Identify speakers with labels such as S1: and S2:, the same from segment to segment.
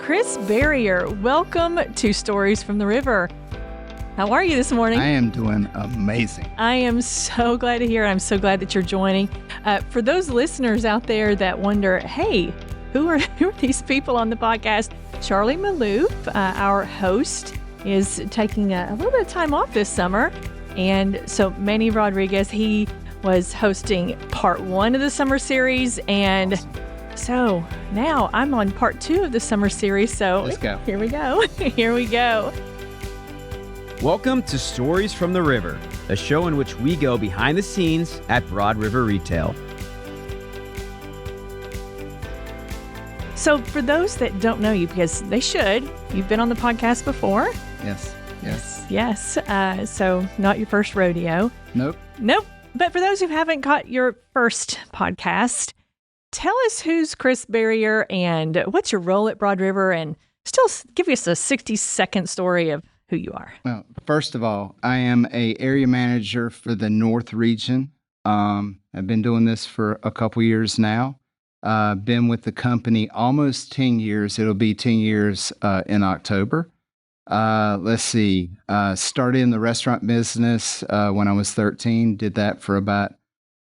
S1: Chris Berrier. Welcome to Stories from the River. How are you this morning?
S2: I am doing amazing.
S1: I am so glad to hear it. I'm so glad that you're joining. For those listeners out there that wonder, hey, who are these people on the podcast? Charlie Maloof, our host, is taking a little bit of time off this summer. And so Manny Rodriguez, he was hosting part 1 of the summer series. And so now I'm on part 2 of the summer series. So
S2: let's go.
S1: Here we go. Here we go.
S3: Welcome to Stories from the River, a show in which we go behind the scenes at Broad River Retail.
S1: So for those that don't know you, because they should, you've been on the podcast before. Yes. So not your first rodeo.
S2: Nope.
S1: But for those who haven't caught your first podcast, tell us who's Chris Berrier and what's your role at Broad River, and still give us a 60-second story of who you are.
S2: Well, first of all, I am a area manager for the North region. I've been doing this for a couple years now. Been with the company almost 10 years. It'll be 10 years in October. Let's see. Started in the restaurant business when I was 13. Did that for about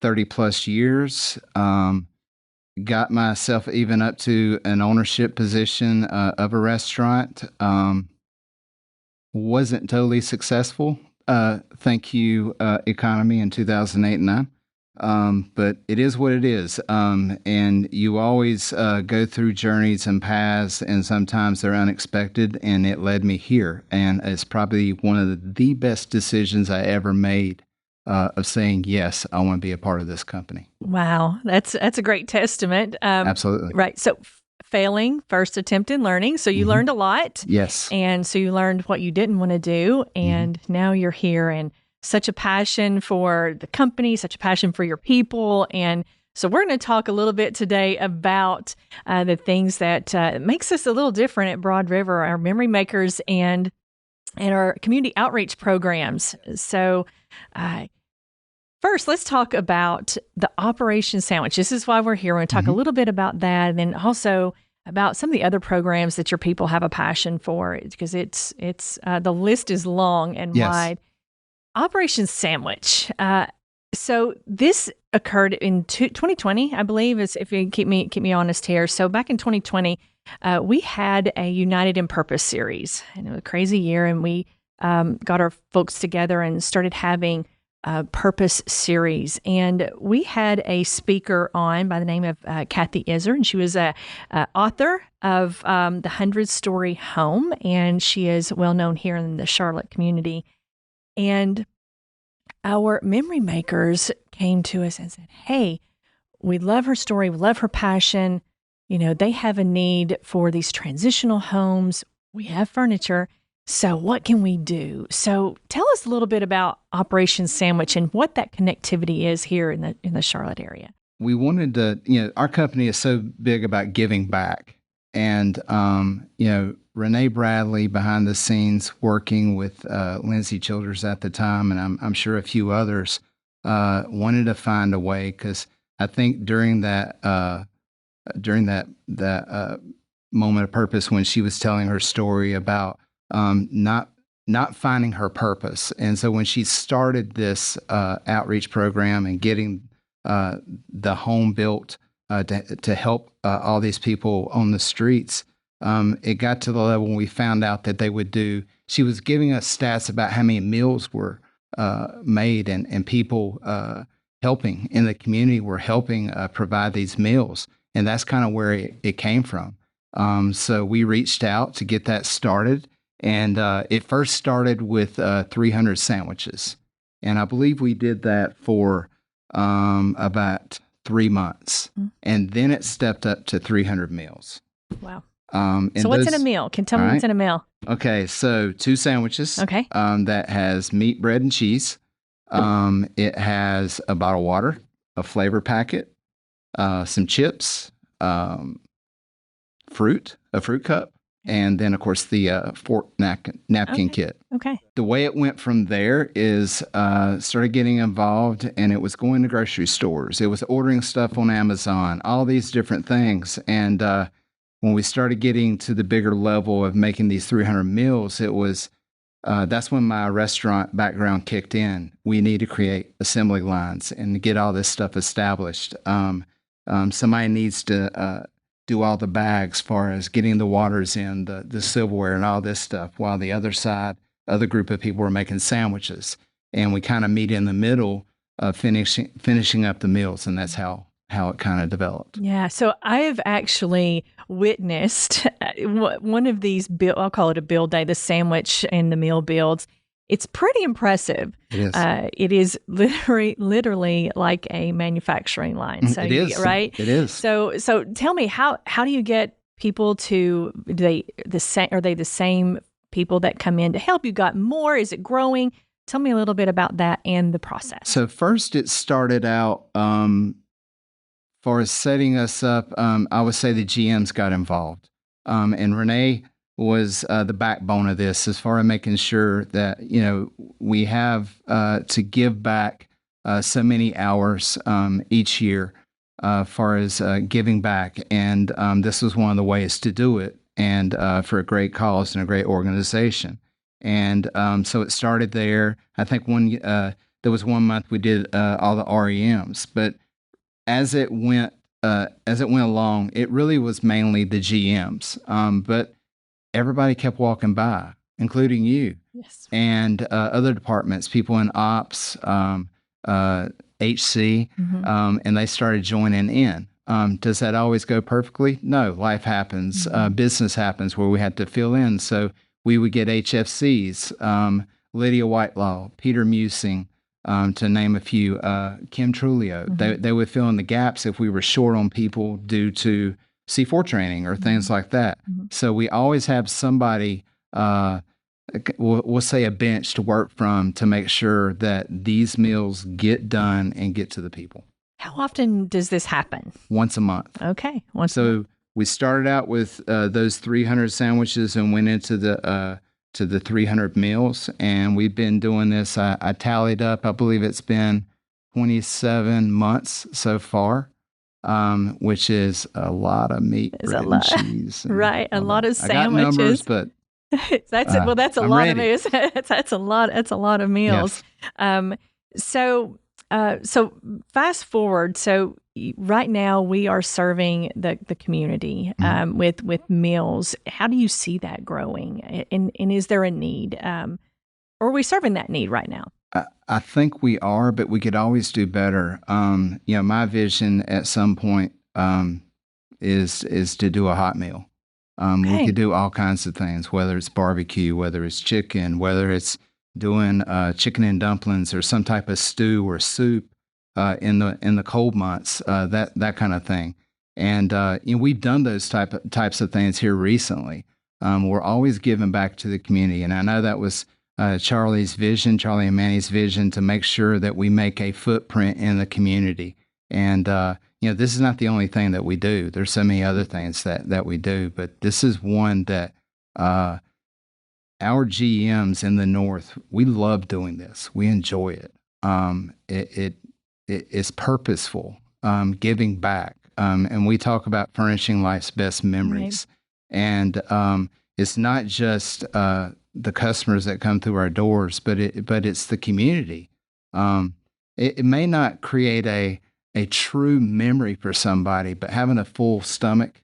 S2: 30 plus years. Got myself even up to an ownership position of a restaurant. Wasn't totally successful. Thank you, economy in 2008 and 9. But it is what it is. And you always go through journeys and paths, and sometimes they're unexpected, and it led me here. And it's probably one of the best decisions I ever made of saying, yes, I want to be a part of this company.
S1: Wow. That's a great testament.
S2: Absolutely.
S1: Right. So failing, first attempt in learning. So you learned a lot.
S2: Yes.
S1: And so you learned what you didn't want to do. And now you're here, and such a passion for the company, such a passion for your people. And so we're going to talk a little bit today about the things that makes us a little different at Broad River, our memory makers and our community outreach programs. So first, let's talk about the Operation Sandwich. This is why we're here. We're going to talk a little bit about that, and then also about some of the other programs that your people have a passion for, because it's the list is long and wide. Operation Sandwich. So this occurred in 2020, I believe, if you keep me honest here. So back in 2020, we had a United in Purpose series, and it was a crazy year, and we got our folks together and started having a Purpose series. And we had a speaker on by the name of Kathy Iser, and she was a author of the 100-Story Home, and she is well known here in the Charlotte community. And our memory makers came to us and said, hey, we love her story. We love her passion. You know, they have a need for these transitional homes. We have furniture. So what can we do? So tell us a little bit about Operation Sandwich and what that connectivity is here in the Charlotte area.
S2: We wanted to, our company is so big about giving back. And, Renee Bradley behind the scenes working with Lindsay Childers at the time, and I'm sure a few others, wanted to find a way, because I think during that moment of purpose, when she was telling her story about not finding her purpose. And so when she started this outreach program and getting the home built to help all these people on the streets, it got to the level when we found out that they would do, she was giving us stats about how many meals were made, and people helping in the community were helping provide these meals. And that's kind of where it came from. So we reached out to get that started. And it first started with 300 sandwiches. And I believe we did that for about 3 months. And then it stepped up to 300 meals.
S1: Wow. So what's in a meal? Tell me what's in a meal.
S2: Okay, so 2 sandwiches.
S1: Okay.
S2: That has meat, bread, and cheese. It has a bottle of water, a flavor packet, some chips, a fruit cup, and then, of course, the fork napkin kit.
S1: Okay.
S2: The way it went from there is started getting involved, and it was going to grocery stores. It was ordering stuff on Amazon, all these different things. And when we started getting to the bigger level of making these 300 meals, it was that's when my restaurant background kicked in. We need to create assembly lines and get all this stuff established. Somebody needs to do all the bags as far as getting the waters in, the silverware and all this stuff, while the other group of people were making sandwiches. And we kind of meet in the middle of finishing up the meals, and that's how it kind of developed.
S1: Yeah. So I've actually witnessed one of these I'll call it a build day, the sandwich and the meal builds. It's pretty impressive.
S2: It is.
S1: It is literally like a manufacturing line. So
S2: it is,
S1: right?
S2: It is.
S1: So tell me, how do you get people to, are they the same people that come in to help? You got more? Is it growing? Tell me a little bit about that and the process.
S2: So first it started out, for setting us up, I would say the GMs got involved. And Renee was the backbone of this as far as making sure that, we have to give back so many hours each year as far as giving back. And this was one of the ways to do it, and for a great cause and a great organization. And so it started there. I think there was one month we did all the REMs, but as it went along, it really was mainly the GMs. But everybody kept walking by, including you.
S1: Yes.
S2: And other departments, people in ops, HC, and they started joining in. Does that always go perfectly? No, life happens. Business happens where we had to fill in. So we would get HFCs, Lydia Whitelaw, Peter Musing, to name a few, Kim Trulio. They would fill in the gaps if we were short on people due to C4 training or things like that. So we always have somebody, we'll say a bench to work from to make sure that these meals get done and get to the people.
S1: How often does this happen?
S2: Once a month.
S1: Okay.
S2: We started out with those 300 sandwiches and went into the 300 meals, and we've been doing this. I tallied up. I believe it's been 27 months so far, which is a lot of meat, bread, and cheese.
S1: Right, a lot of sandwiches.
S2: I got numbers, but
S1: that's it. Well, that's a lot of meals. That's a lot of meals.
S2: Yes.
S1: So fast forward. So right now we are serving the community with meals. How do you see that growing? And is there a need? Or are we serving that need right now?
S2: I think we are, but we could always do better. My vision at some point is to do a hot meal.
S1: Okay.
S2: We could do all kinds of things, whether it's barbecue, whether it's chicken, whether it's doing chicken and dumplings or some type of stew or soup in the cold months, that kind of thing. And we've done those types of things here recently. We're always giving back to the community, and I know that was Charlie and Manny's vision to make sure that we make a footprint in the community. And this is not the only thing that we do. There's so many other things that we do, but this is one that our GMs in the North, we love doing this. We enjoy it. It's purposeful, giving back. And we talk about furnishing life's best memories. Right. And it's not just the customers that come through our doors, but it's the community. It may not create a true memory for somebody, but having a full stomach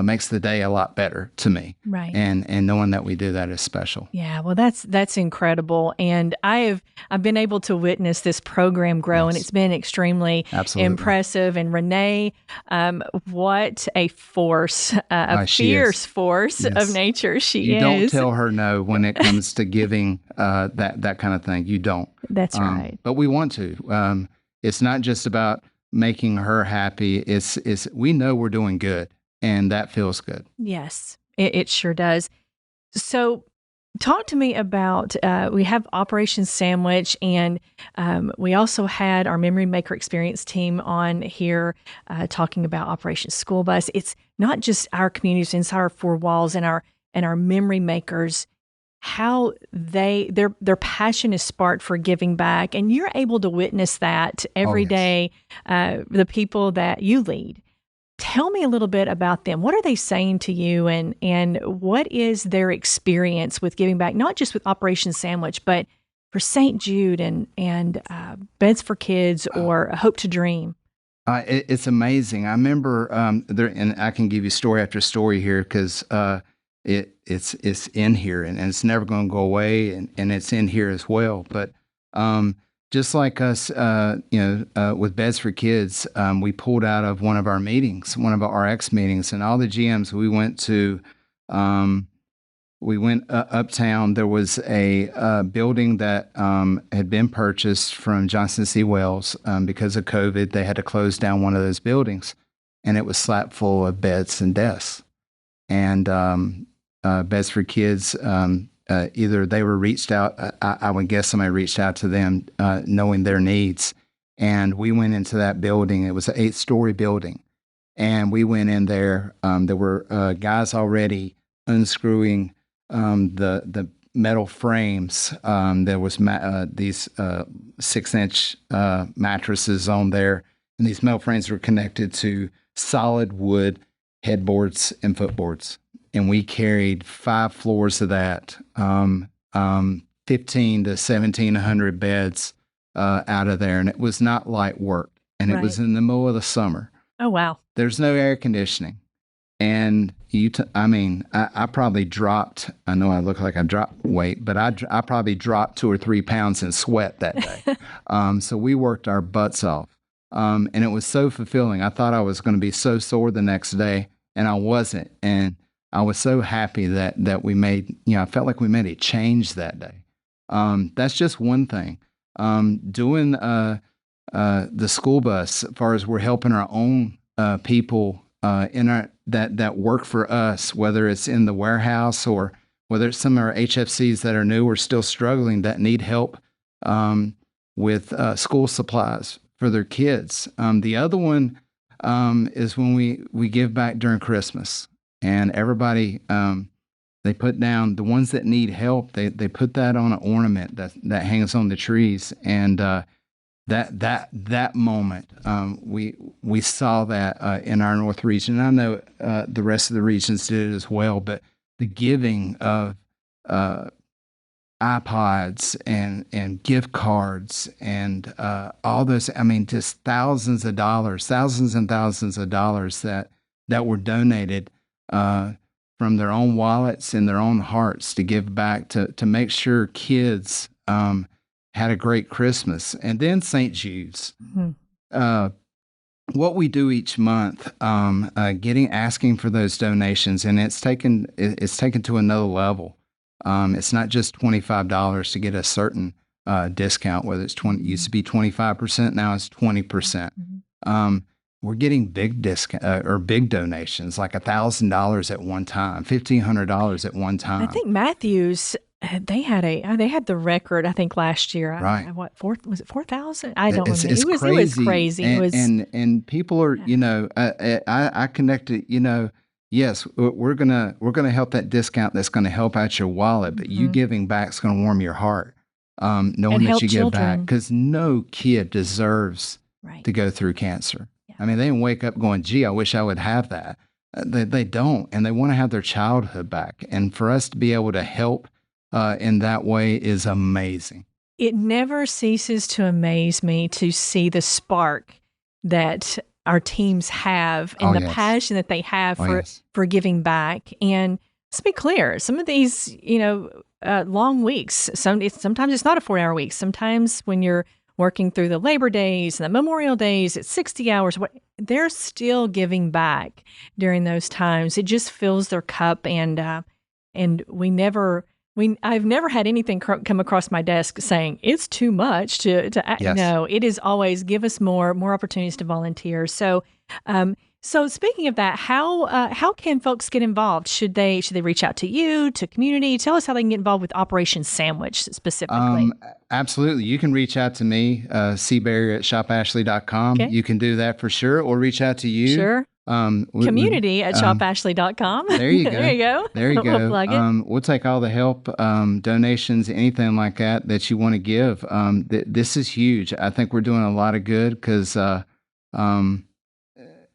S2: makes the day a lot better to me.
S1: Right.
S2: And knowing that we do that is special.
S1: Yeah, well, that's incredible. And I've been able to witness this program grow, and it's been extremely impressive. And Renee, what a force, fierce force of nature she is.
S2: You don't tell her no when it comes to giving that kind of thing. You don't.
S1: That's right.
S2: But we want to. It's not just about making her happy. It's we know we're doing good. And that feels good.
S1: Yes, it sure does. So talk to me about, we have Operation Sandwich, and we also had our Memory Maker Experience team on here talking about Operation School Bus. It's not just our communities inside our four walls and our memory makers, how their passion is sparked for giving back. And you're able to witness that every day, the people that you lead. Tell me a little bit about them. What are they saying to you, and what is their experience with giving back, not just with Operation Sandwich, but for St. Jude and Beds for Kids or Hope to Dream?
S2: It's amazing. I remember there, and I can give you story after story here because it's in here and it's never going to go away, and it's in here as well. But just like us, with Beds for Kids, we pulled out of one of our meetings, one of our RX meetings, and all the GMs we went to. We went uptown. There was a building that had been purchased from Johnson C. Wells because of COVID. They had to close down one of those buildings, and it was slap full of beds and desks. And Beds for Kids, either they were reached out, I would guess somebody reached out to them knowing their needs. And we went into that building. It was an 8-story building. And we went in there. There were guys already unscrewing the metal frames. There was these 6-inch mattresses on there, and these metal frames were connected to solid wood headboards and footboards. And we carried 5 floors of that, 15 to 1,700 beds out of there, and it was not light work. And it was in the middle of the summer.
S1: Oh wow!
S2: There's no air conditioning. And I probably dropped, I know I look like I dropped weight, but I probably dropped 2 or 3 pounds in sweat that day. So we worked our butts off. And it was so fulfilling. I thought I was going to be so sore the next day, and I wasn't. And I was so happy that we made, I felt like we made a change that day. That's just one thing. Doing the school bus, as far as we're helping our own people in our that work for us, whether it's in the warehouse or whether it's some of our HFCs that are new or still struggling that need help with school supplies for their kids. The other one is when we give back during Christmas, and everybody they put down the ones that need help. They put that on an ornament that hangs on the trees, and that moment, we saw that in our North region. I know the rest of the regions did it as well, but the giving of iPods and gift cards and all those, just thousands and thousands of dollars that were donated from their own wallets and their own hearts to give back to make sure kids had a great Christmas. And then St. Jude's. Mm-hmm. What we do each month, asking for those donations, and it's taken to another level. It's not just $25 to get a certain discount, whether it's 20, used to be 25%, now it's 20%. Mm-hmm. We're getting big big donations, like $1,000 at one time, $1,500 at one time.
S1: I think Matthews, they had the record, I think, last year.
S2: Right.
S1: Was it 4,000? I don't remember.
S2: It's
S1: crazy.
S2: It was
S1: crazy.
S2: And people are, I connected, yes, we're gonna help that discount that's gonna help out your wallet, but you giving back is gonna warm your heart, knowing that you give back, because no kid deserves to go through cancer. Yeah. They didn't wake up going, gee, I wish I would have that. They don't, and they want to have their childhood back. And for us to be able to help in that way is amazing.
S1: It never ceases to amaze me to see the spark that our teams have and the passion that they have for giving back. And let's be clear, some of these, long weeks, sometimes it's not a 4-hour week. Sometimes when you're working through the Labor Days and the Memorial Days, it's 60 hours. They're still giving back during those times. It just fills their cup, and I've never had anything come across my desk saying it's too much to act. Yes. No, it is always give us more opportunities to volunteer. So, so speaking of that, how can folks get involved? Should they reach out to you, to community? Tell us how they can get involved with Operation Sandwich specifically.
S2: Absolutely. You can reach out to me, cberrier@shopashley.com. Okay. You can do that for sure, or reach out to you.
S1: Sure. Community at shopashley.com.
S2: There you go.
S1: There you go.
S2: There you go.
S1: We'll plug it.
S2: We'll take all the help, donations, anything like that you want to give. This is huge. I think we're doing a lot of good because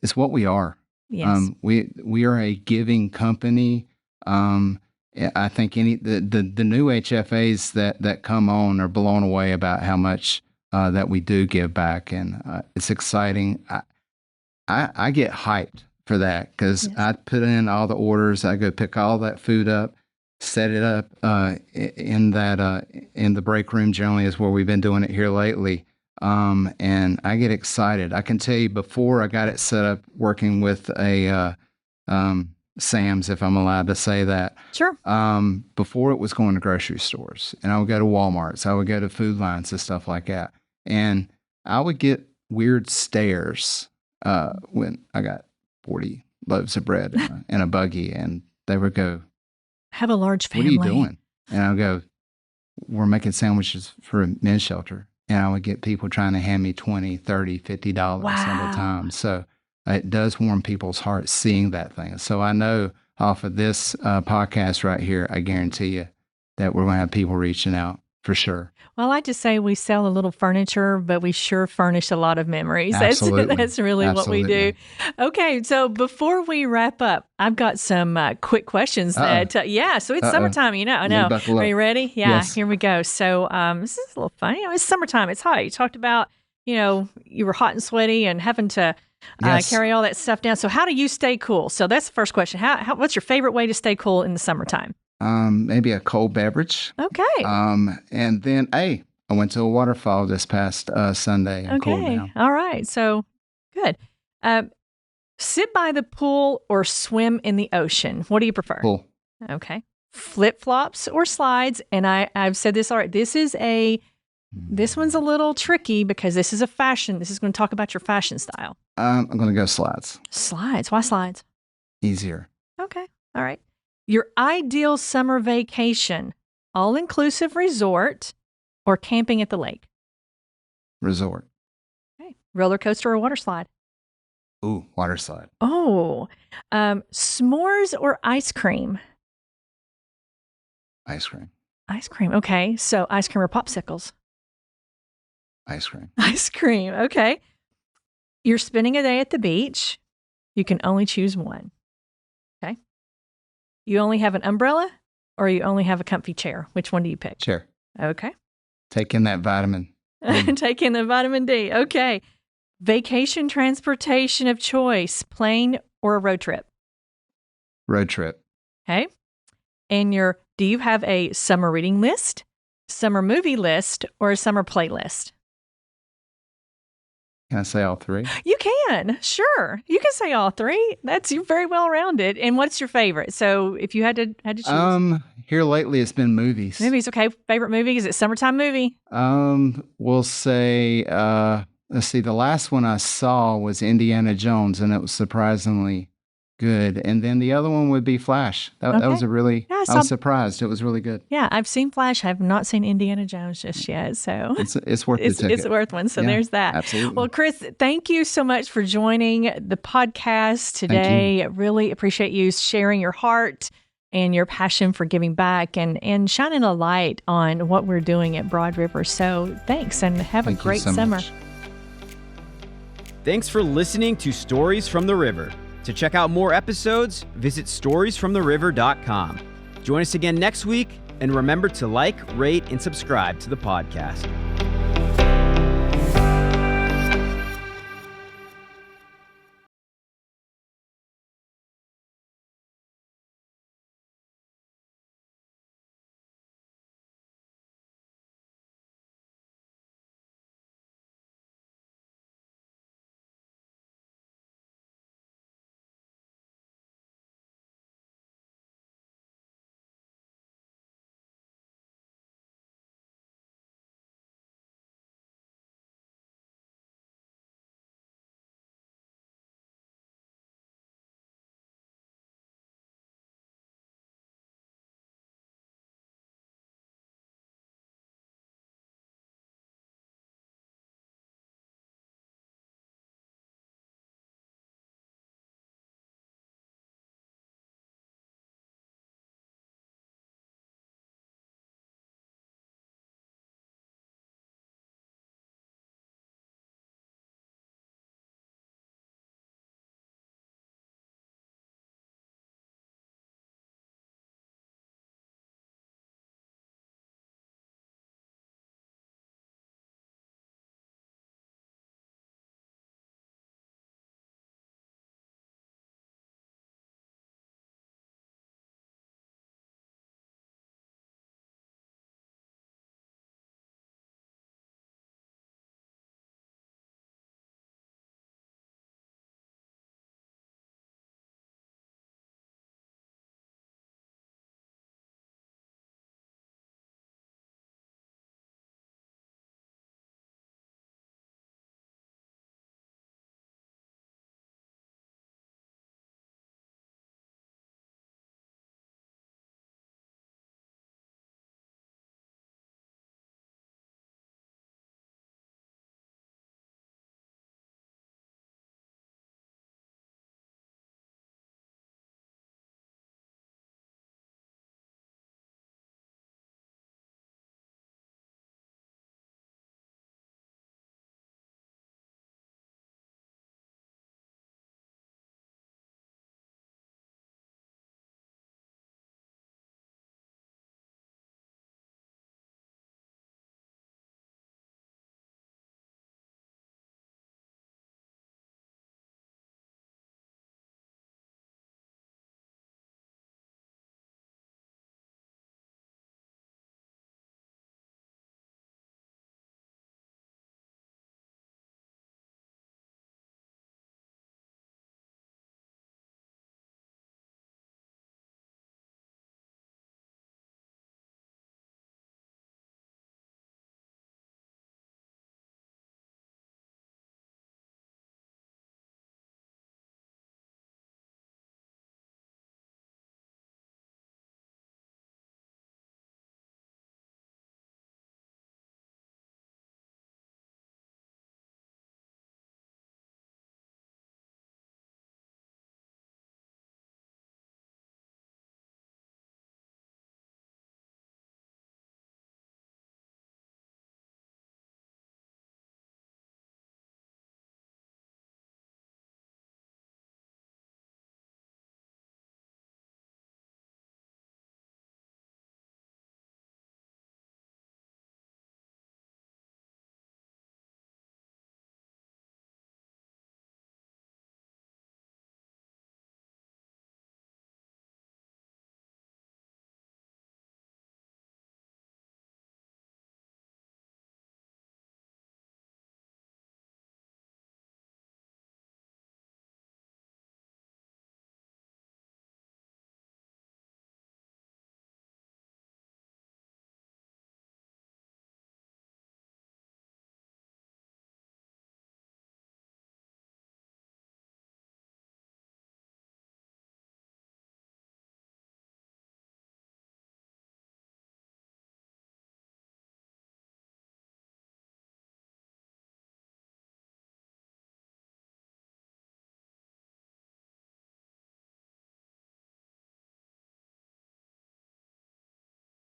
S2: it's what we are.
S1: Yes.
S2: We are a giving company. I think the new HFAs that come on are blown away about how much that we do give back, and it's exciting. I get hyped for that because I put in all the orders. I go pick all that food up, set it up in the break room. Generally, is where we've been doing it here lately. And I get excited. I can tell you before I got it set up working with a Sam's, if I'm allowed to say that.
S1: Sure.
S2: Before it was going to grocery stores, and I would go to Walmart's, I would go to Food Lines and stuff like that. And I would get weird stares when I got 40 loaves of bread in a buggy, and they would go,
S1: "Have a large family.
S2: What are you doing?" And I'll go, "We're making sandwiches for a men's shelter." And I would get people trying to hand me $20, $30, $50 at a time. So it does warm people's hearts seeing that thing. So I know off of this podcast right here, I guarantee you that we're going to have people reaching out for sure.
S1: Well, I just say we sell a little furniture, but we sure furnish a lot of memories.
S2: Absolutely.
S1: That's really what we do. Okay, so before we wrap up, I've got some quick questions so it's summertime, I know. Are you ready? Yeah,
S2: yes.
S1: Here we go. So this is a little funny. It's summertime. It's hot. You talked about, you were hot and sweaty and having to carry all that stuff down. So how do you stay cool? So that's the first question. What's your favorite way to stay cool in the summertime?
S2: Maybe a cold beverage.
S1: Okay.
S2: And then, I went to a waterfall this past Sunday and cooled down.
S1: All right. So good. Sit by the pool or swim in the ocean. What do you prefer?
S2: Pool.
S1: Okay. Flip-flops or slides. And I've said this already. This one's a little tricky because this is a fashion. This is going to talk about your fashion style.
S2: I'm going to go slides.
S1: Slides. Why slides?
S2: Easier.
S1: Okay. All right. Your ideal summer vacation, all-inclusive resort or camping at the lake?
S2: Resort.
S1: Okay. Roller coaster or water slide?
S2: Ooh, water slide.
S1: Oh, s'mores or ice cream?
S2: Ice cream.
S1: Ice cream. Okay. So ice cream or popsicles?
S2: Ice cream.
S1: Ice cream. Okay. You're spending a day at the beach. You can only choose one. Okay. You only have an umbrella or you only have a comfy chair? Which one do you pick?
S2: Chair.
S1: Okay.
S2: Take in that vitamin.
S1: Take in the vitamin D. Okay. Vacation transportation of choice, plane or a road trip?
S2: Road trip.
S1: Okay. And do you have a summer reading list, summer movie list, or a summer playlist?
S2: Can I say all three?
S1: You can. Sure. You can say all three. You're very well rounded. And what's your favorite? So if you had to choose.
S2: Here lately it's been movies.
S1: Movies, okay. Favorite movie? Is it summertime movie?
S2: We'll say let's see, the last one I saw was Indiana Jones, and it was surprisingly good. And then the other one would be Flash. That was I was surprised. It was really good.
S1: Yeah, I've seen Flash. I have not seen Indiana Jones just yet. So
S2: it's worth the ticket.
S1: It's worth one. So there's that.
S2: Absolutely.
S1: Well, Chris, thank you so much for joining the podcast today. I really appreciate you sharing your heart and your passion for giving back and shining a light on what we're doing at Broad River. So thanks and have a great summer.
S2: Much.
S3: Thanks for listening to Stories from the River. To check out more episodes, visit storiesfromtheriver.com. Join us again next week, and remember to like, rate, and subscribe to the podcast.